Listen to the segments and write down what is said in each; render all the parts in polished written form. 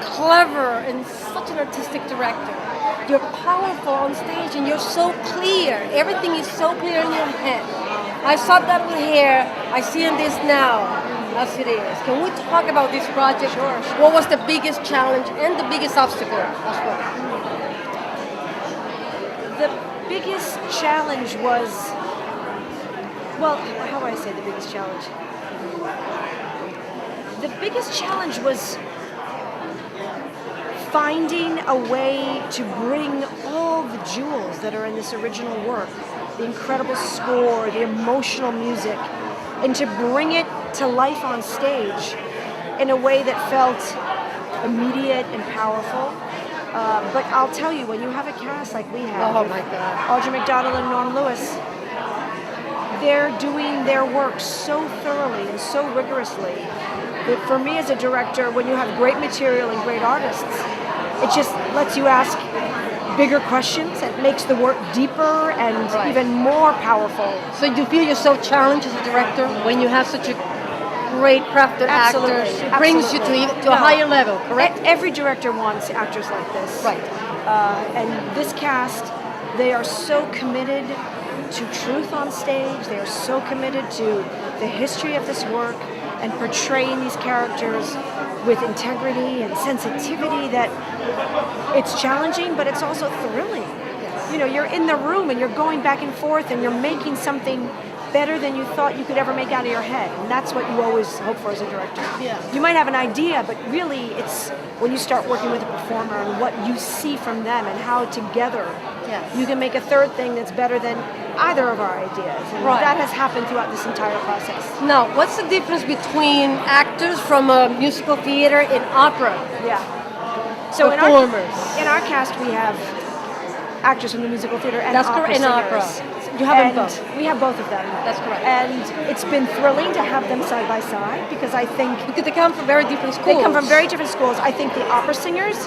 clever and such an artistic director. You're powerful on stage and you're so clear. Everything is so clear in your head. I saw that with hair. I see in this now as it is. Can we talk about this project? Sure. What was the biggest challenge and the biggest obstacle as well? The biggest challenge was, well, how do I say the biggest challenge? The biggest challenge was finding a way to bring all the jewels that are in this original work, the incredible score, the emotional music, and to bring it to life on stage in a way that felt immediate and powerful. But I'll tell you, when you have a cast like we have, Oh my God. Audrey McDonald and Norm Lewis, they're doing their work so thoroughly and so rigorously that for me as a director, when you have great material and great artists, it just lets you ask bigger questions. It makes the work deeper and Right. even more powerful. So you feel yourself challenged as a director when you have such a great crafted Absolutely, actors? It brings you to No. a higher level, correct? Every director wants actors like this. Right. And this cast, they are so committed to truth on stage. They are so committed to the history of this work and portraying these characters with integrity and sensitivity that it's challenging, but it's also thrilling. Yes. You know, you're in the room and you're going back and forth and you're making something better than you thought you could ever make out of your head. And that's what you always hope for as a director. Yeah. You might have an idea, but really it's when you start working with a performer and what you see from them and how together Yes. you can make a third thing that's better than either of our ideas. And Right. that has happened throughout this entire process. Now, what's the difference between actors from a musical theater and opera? Yeah. So Performers. in our cast we have actors from the musical theater and That's opera correct, and opera. singers. You have them And both. we have both of them. That's correct. And it's been thrilling to have them side by side because I think Because they come from very different schools. they come from very different schools. I think the opera singers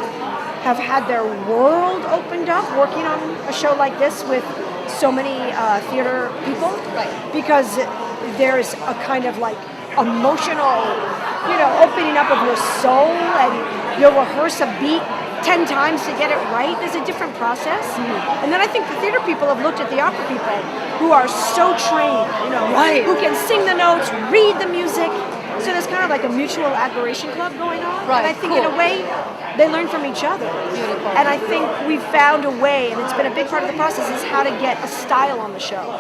have had their world opened up working on a show like this with so many theater people. Right. Because there's a kind of like emotional, opening up of your soul, and you'll rehearse a beat 10 times to get it right. There's a different process. Mm-hmm. And then I think the theater people have looked at the opera people who are so trained, Right. who can sing the notes, read the music. So there's kind of like a mutual admiration club going on. Right, And I think in cool. a way, they learn from each other. Beautiful. And I think we've found a way, and it's been a big part of the process, is how to get a style on the show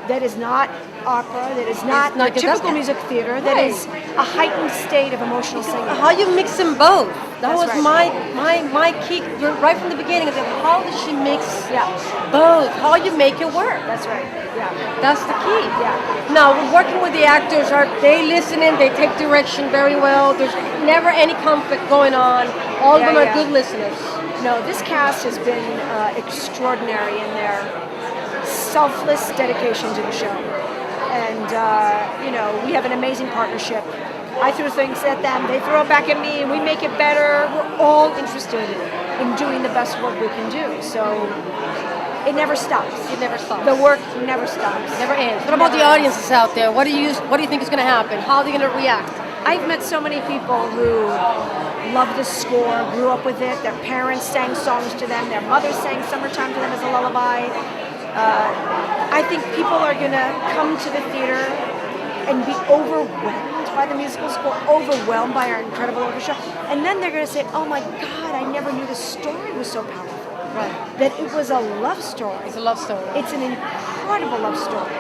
that is not opera, that is not It's not the just typical that. music theater, that Right. is a heightened state of emotional singing. How you mix them both. That That's was right. my key right from the beginning. I said, how does she mix Yeah. both? How you make it work? That's right. Yeah. That's the key. Yeah. Now, working with the actors, are they listening? They take direction very well. There's never any conflict going on. All of Yeah, them are yeah. good listeners. No, this cast has been extraordinary in their selfless dedication to the show. And, we have an amazing partnership. I throw things at them, they throw it back at me, and we make it better. We're all interested in doing the best work we can do. So it never stops. It never stops. The work never stops. Never ends. What about the Never ends. audiences out there? What do you think is going to happen? How are they going to react? I've met so many people who love this score, grew up with it. Their parents sang songs to them. Their mothers sang "Summertime" to them as a lullaby. I think people are going to come to the theater and be overwhelmed by the musical score, overwhelmed by our incredible orchestra, and then they're going to say, "Oh my God, I never knew the story was so powerful. Right. That it was a love story. It's a love story. It's an incredible love story."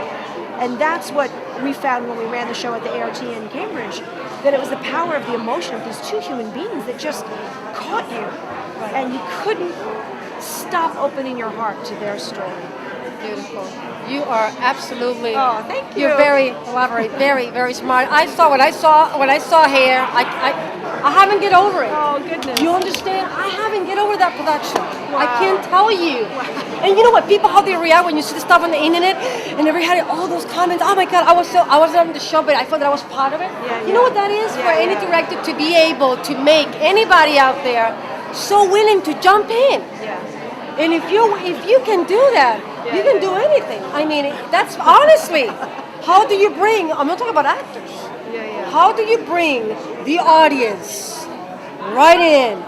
And that's what we found when we ran the show at the ART in Cambridge, that it was the power of the emotion of these two human beings that just caught you. Right. And you couldn't stop opening your heart to their story. Beautiful. You are absolutely. Oh, thank you. You're very elaborate, very, very smart. I saw when I saw hair. I haven't get over it. Oh, goodness. You understand? I haven't get over that production. I Wow. can't tell you. And you know what? People, how they react when you see the stuff on the internet, and they had all those comments. Oh my God, I wasn't on the show, but I felt that I was part of it. Yeah, you know what that is yeah, for any yeah. director to be able to make anybody out there so willing to jump in. Yeah. And if you can do that, you can do anything. I mean, that's honestly, how do you bring? I'm not talking about actors. Yeah, yeah. How do you bring the audience right in,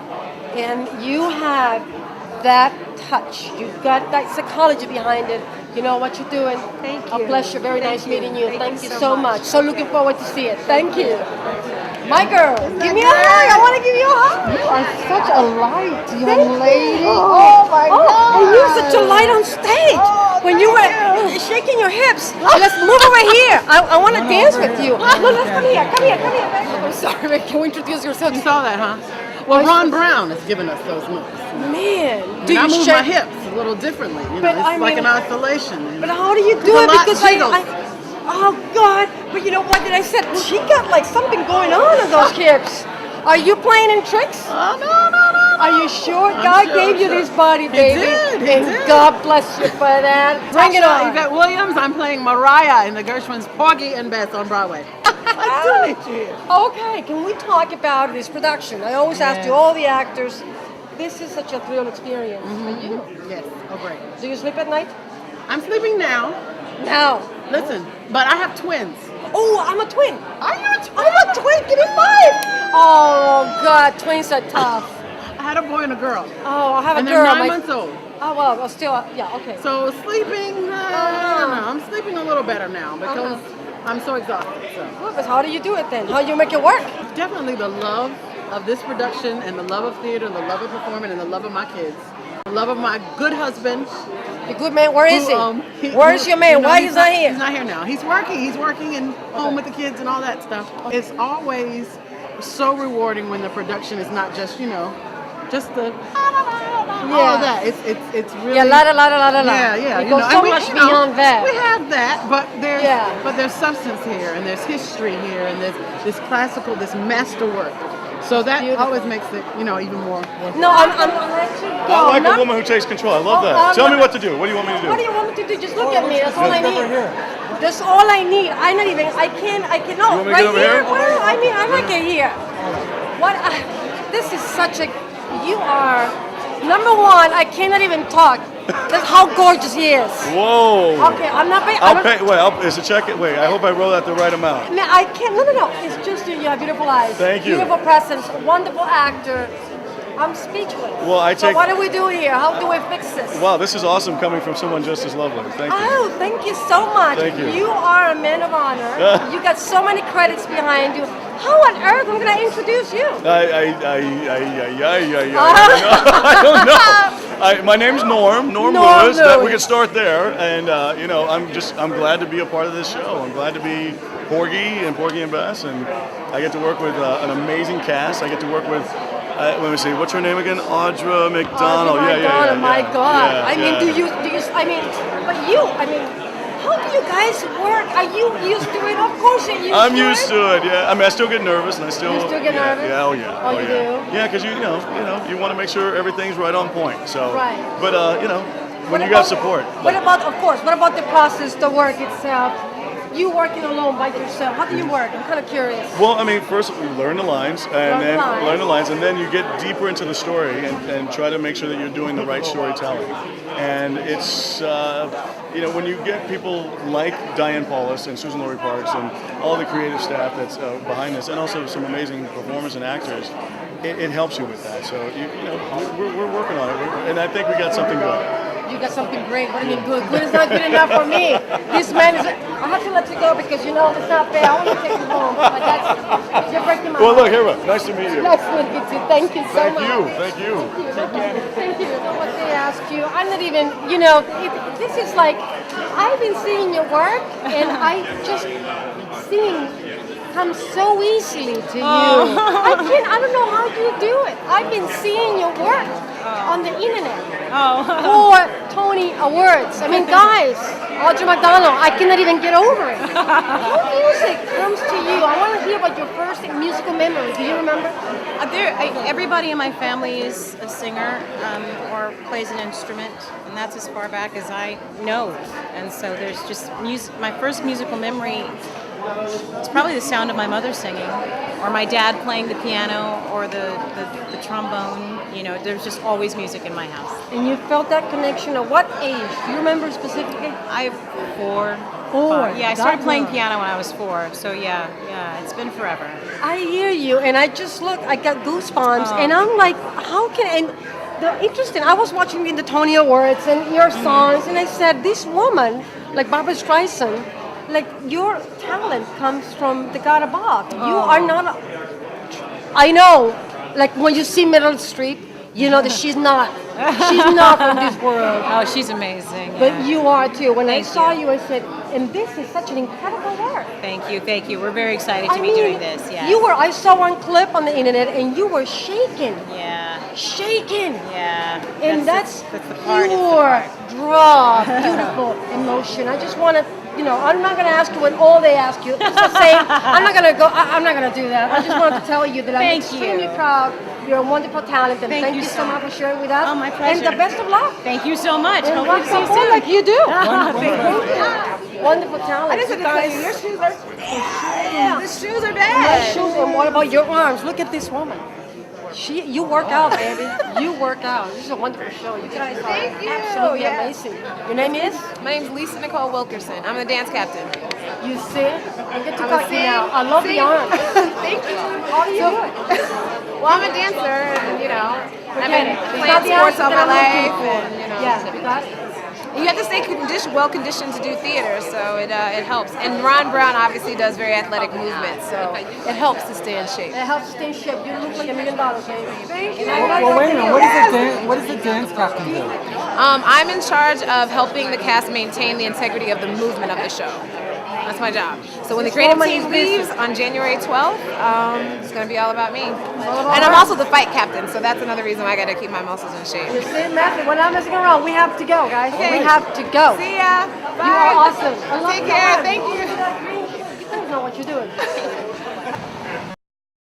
and you have that touch. You've got that psychology behind it. You know what you're doing. Thank A you. pleasure. Very Thank nice you. meeting you. Thank Thank you you so so much. much. So looking forward to see it. Thank you. My girl, give me a hug. I want to give you a hug. You are such a light, young Thank lady. you. Oh my God. And you're such a light on stage. When you were shaking your hips, let's move over here. I want to dance with you. No, let's come here. Come here. Come here. I'm sorry. Can you introduce yourself? You saw that, huh? Well, Ron Brown has given us those moves. Man, Do I move my hips a little differently. You know, But it's I like mean- an oscillation. You But know? how do you do It's a it? lot Because jiggles. oh God! But you know what did I said? She got like something going on in those hips. Are you playing in tricks? Oh, no. Are you sure? I'm God sure, gave you sure. this body, He baby. did, he and did. God bless you for that. Bring it on. Yvette Williams, I'm playing Mariah in the Gershwin's Porgy and Bess on Broadway. I do need you here. Okay, can we talk about this production? I always ask you, all the actors, this is such a thrill experience for you. Yes, oh great. Do you sleep at night? I'm sleeping now. No. Listen, but I have twins. Oh, I'm a twin. Are you a twin? I'm a twin. Give me 5. Oh God, twins are tough. I had a boy and a girl. Oh, I have And a they're girl. 9 months old. Oh well, still, yeah, okay. So sleeping, I don't know. I'm sleeping a little better now because I'm so exhausted. So Well, but how do you do it then? How do you make it work? definitely the love of this production and the love of theater and the love of performing and the love of my kids. The love of my good husband. The good man, where is who, he? Where's your man? you know, Why he's not here? He's not here now. He's working. He's working and home with the kids and all that stuff. It's always so rewarding when the production is not just, just the all of that. It's really Yeah, la. Yeah. It goes so much beyond that. We have that, but Yeah. there's substance here, and there's history here, and there's this classical, this masterwork. So that Beautiful. always makes it, even more. No, I'm gonna let you go. I like Not- a woman who takes control. I love Oh, that. Tell me no. what to do. What do you want me to do? What do you want me to do? Just look at me. That's all I need. That's all I need. I not even. I can't. No, want me to right get over here. here? Well, I mean, I like it here. What? This is such a. You are. Number one, I cannot even talk. That's how gorgeous he is. Whoa. Okay, I'm not paying. I'll pay. Wait, is it check it? Wait, I hope I roll out the right amount. Man, I can't. No. It's just you. You have beautiful eyes. Thank you. Beautiful presence. Wonderful actor. I'm speechless. Well, I So take- what do we do here? How do we fix this? Wow, this is awesome coming from someone just as lovely. Thank you. Oh, thank you so much. Thank you. You are a man of honor. You got so many credits behind you. How on earth am I going to introduce you? I don't know. My name's Norm Norm Lewis. That we Lewis. could start there, and I'm glad to be a part of this show. I'm glad to be Porgy and Bess, and I get to work with an amazing cast. I get to work with. Let me see. What's her name again? Audra McDonald. Oh my God. Yeah, I mean, yeah. do you, how do you guys work? Are you used to it? Of course you're used to it. I'm used to it. Yeah. I mean, I still get nervous, and I still. You still get yeah, nervous? Yeah. Oh yeah. Oh, you yeah. do? Yeah, because you want to make sure everything's right on point. So. Right. But when you got support. What about the process, the work itself? You working alone by yourself? How do you work? I'm kind of curious. Well, I mean, first we learn the lines, and then you get deeper into the story and try to make sure that you're doing the right storytelling. And it's when you get people like Diane Paulus and Susan Laurie Parks and all the creative staff that's behind this, and also some amazing performers and actors, it helps you with that. So we're working on it, and I think we got something good. You got something great. What do you mean good? Good is not good enough for me. This man is. I have to let you go because it's not fair. I want to take you home, but you're breaking my Well, heart. look, here, nice to meet you. Nice to meet you too. Thank you so much. Thank you. Thank you. What they ask you, I'm not even. This is like I've been seeing your work, and I just seeing come so easily to you. I don't know how you do it. I've been seeing your work on the internet. For Tony Awards. I mean, guys, Audra McDonald, I cannot even get over it. How music comes to you? I want to hear about your first musical memory. Do you remember? Everybody in my family is a singer or plays an instrument, and that's as far back as I know. And so there's just music. My first musical memory, it's probably the sound of my mother singing, or my dad playing the piano, or the trombone. There's just always music in my house. And you felt that connection at what age? Do you remember specifically? I have 4. 4. Yeah, I started God playing knows. piano when I was 4. So yeah, it's been forever. I hear you, and I just look. I got goosebumps, and I'm like, how can? And the interesting. I was watching in the Tony Awards and your songs, and I said, this woman, like Barbara Streisand, like your talent comes from the God above. You are not. I know, like when you see Meryl Streep, you know that she's not. She's not from this world. Oh, she's amazing. But yeah. you are too. When I Thank saw you. you, I said, and this is such an incredible work. Thank you. We're very excited to be doing this. Yeah. You were. I saw one clip on the internet, and you were shaking, Yeah. shaking, Yeah. and that's the part. It's the pure, part. raw, beautiful emotion. I just want to, I'm not going to ask you what all they ask you. It's the same. I'm not going to go. I'm not going to do that. I just want to tell you that I'm Thank extremely you. proud. You're a wonderful talent, and thank you so much for sharing with us. Oh, my pleasure. And the best of luck. Thank you so much. And Hope rock to see you and roll soon. like you do. Thank you. Wonderful talent. I just had to tell you, your shoes are. Yeah. The shoes are My bad. shoes, and what about your arms? Look at this woman. You work out, baby. You work out. This is a wonderful show. You guys are Thank you. absolutely Yes. amazing. Your name is? My name's Lisa Nicole Wilkerson. I'm the dance captain. You see? I get to I'm talk a to you now. I love the arms. Thank you. How do you do it? Well, I'm a dancer, and I've been Not playing the sports answer all that my I'm looking life, for. and Yeah, you got it. you have to stay well conditioned to do theater, so it helps. And Ron Brown obviously does very athletic movements, so it helps to stay in shape. It helps stay in shape. You look like $1 million, baby. Thank you. Well, wait a minute. What does the dance captain do? I'm in charge of helping the cast maintain the integrity of the movement of the show. That's my job. So when the creative woman team is busy. leaves on January 12th, it's going to be all about me. And I'm also the fight captain, so that's another reason why I got to keep my muscles in shape. You see, Matthew, we're not messing around. We have to go, guys. Okay. We have to go. See ya. Bye. You are awesome. I love Take your care. arms. Thank you. You guys know what you're doing.